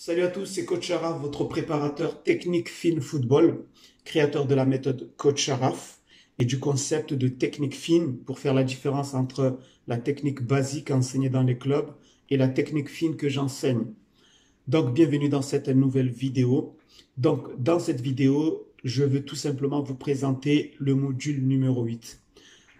Salut à tous, c'est Coach Araf, votre préparateur technique fine football, créateur de la méthode Coach Araf et du concept de technique fine pour faire la différence entre la technique basique enseignée dans les clubs et la technique fine que j'enseigne. Donc, bienvenue dans cette nouvelle vidéo. Donc, dans cette vidéo, je veux tout simplement vous présenter le module numéro 8.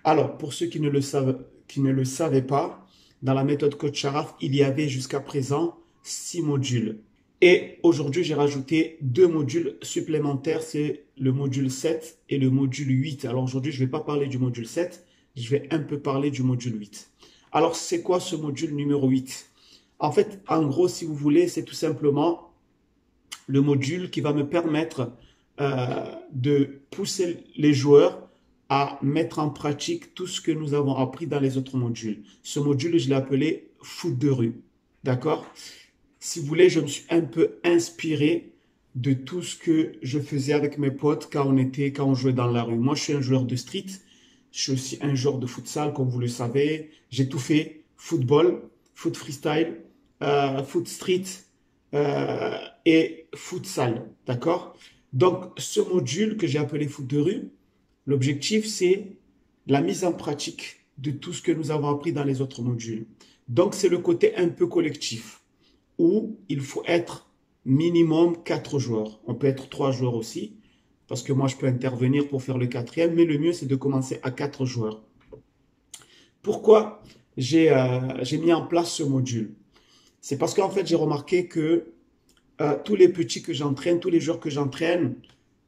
Alors, pour ceux qui ne le savaient pas, dans la méthode Coach Araf, il y avait jusqu'à présent 6 modules. Et aujourd'hui, j'ai rajouté 2 modules supplémentaires, c'est le module 7 et le module 8. Alors aujourd'hui, je ne vais pas parler du module 7, je vais un peu parler du module 8. Alors, c'est quoi ce module numéro 8? En fait, en gros, si vous voulez, c'est tout simplement le module qui va me permettre de pousser les joueurs à mettre en pratique tout ce que nous avons appris dans les autres modules. Ce module, je l'ai appelé foot de rue. D'accord? Si vous voulez, je me suis un peu inspiré de tout ce que je faisais avec mes potes quand on jouait dans la rue. Moi, je suis un joueur de street. Je suis aussi un joueur de futsal, comme vous le savez. J'ai tout fait. Football, foot freestyle, foot street et futsal. D'accord? Donc, ce module que j'ai appelé foot de rue, l'objectif, c'est la mise en pratique de tout ce que nous avons appris dans les autres modules. Donc, c'est le côté un peu collectif, où il faut être minimum 4 joueurs. On peut être 3 joueurs aussi, parce que moi, je peux intervenir pour faire le 4e, mais le mieux, c'est de commencer à 4 joueurs. Pourquoi j'ai mis en place ce module? C'est parce qu'en fait, j'ai remarqué que tous les petits que j'entraîne, tous les joueurs que j'entraîne,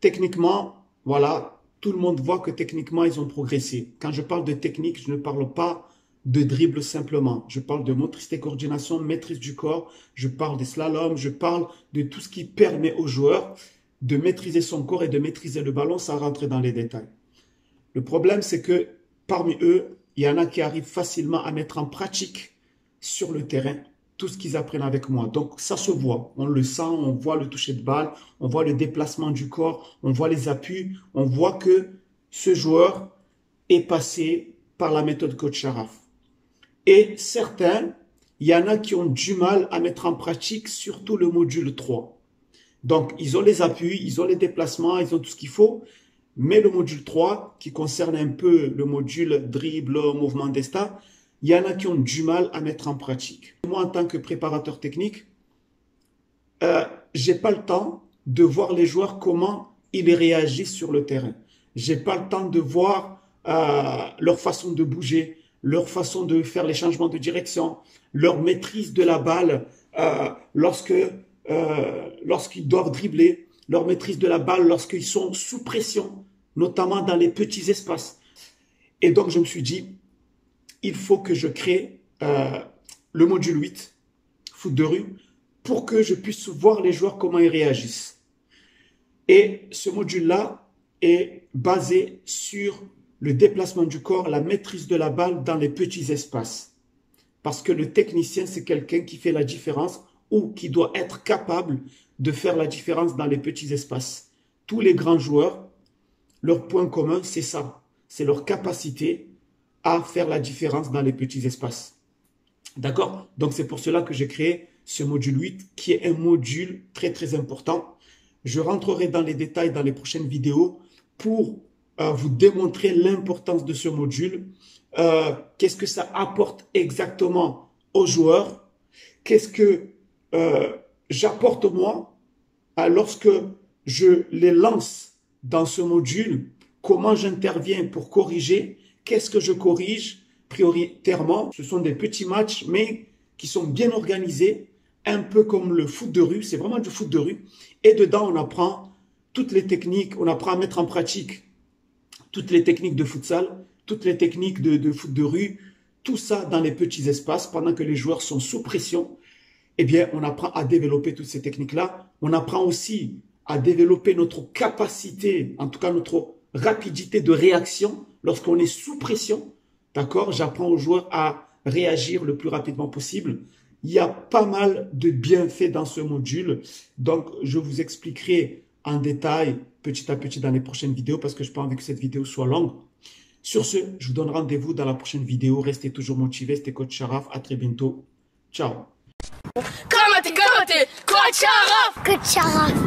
techniquement, voilà, tout le monde voit que techniquement, ils ont progressé. Quand je parle de technique, je ne parle pas de dribble simplement. Je parle de motricité, coordination, maîtrise du corps. Je parle des slaloms. Je parle de tout ce qui permet aux joueurs de maîtriser son corps et de maîtriser le ballon sans rentrer dans les détails. Le problème, c'est que parmi eux, il y en a qui arrivent facilement à mettre en pratique sur le terrain tout ce qu'ils apprennent avec moi. Donc, ça se voit. On le sent, on voit le toucher de balle, on voit le déplacement du corps, on voit les appuis. On voit que ce joueur est passé par la méthode Coach Araf. Et certains, il y en a qui ont du mal à mettre en pratique surtout le module 3. Donc, ils ont les appuis, ils ont les déplacements, ils ont tout ce qu'il faut. Mais le module 3, qui concerne un peu le module dribble, mouvement destin, il y en a qui ont du mal à mettre en pratique. Moi, en tant que préparateur technique, j'ai pas le temps de voir les joueurs comment ils réagissent sur le terrain. J'ai pas le temps de voir leur façon de bouger, leur façon de faire les changements de direction, leur maîtrise de la balle lorsqu'ils doivent dribbler, leur maîtrise de la balle lorsqu'ils sont sous pression, notamment dans les petits espaces. Et donc, je me suis dit, il faut que je crée le module 8, foot de rue, pour que je puisse voir les joueurs comment ils réagissent. Et ce module-là est basé sur le déplacement du corps, la maîtrise de la balle dans les petits espaces. Parce que le technicien, c'est quelqu'un qui fait la différence ou qui doit être capable de faire la différence dans les petits espaces. Tous les grands joueurs, leur point commun, c'est ça. C'est leur capacité à faire la différence dans les petits espaces. D'accord? Donc, c'est pour cela que j'ai créé ce module 8, qui est un module très, très important. Je rentrerai dans les détails dans les prochaines vidéos pour vous démontrer l'importance de ce module. Qu'est-ce que ça apporte exactement aux joueurs? Qu'est-ce que j'apporte moi lorsque je les lance dans ce module? Comment j'interviens pour corriger? Qu'est-ce que je corrige prioritairement? Ce sont des petits matchs, mais qui sont bien organisés, un peu comme le foot de rue. C'est vraiment du foot de rue. Et dedans, on apprend toutes les techniques, on apprend à mettre en pratique toutes les techniques de futsal, toutes les techniques de foot de rue, tout ça dans les petits espaces pendant que les joueurs sont sous pression. Eh bien, on apprend à développer toutes ces techniques-là. On apprend aussi à développer notre capacité, en tout cas notre rapidité de réaction lorsqu'on est sous pression. D'accord? J'apprends aux joueurs à réagir le plus rapidement possible. Il y a pas mal de bienfaits dans ce module. Donc, je vous expliquerai en détail, petit à petit, dans les prochaines vidéos, parce que je n'ai pas envie que cette vidéo soit longue. Sur ce, je vous donne rendez-vous dans la prochaine vidéo. Restez toujours motivés. C'était Coach Araf. À très bientôt. Ciao. Cálmate, cálmate. Coach Araf.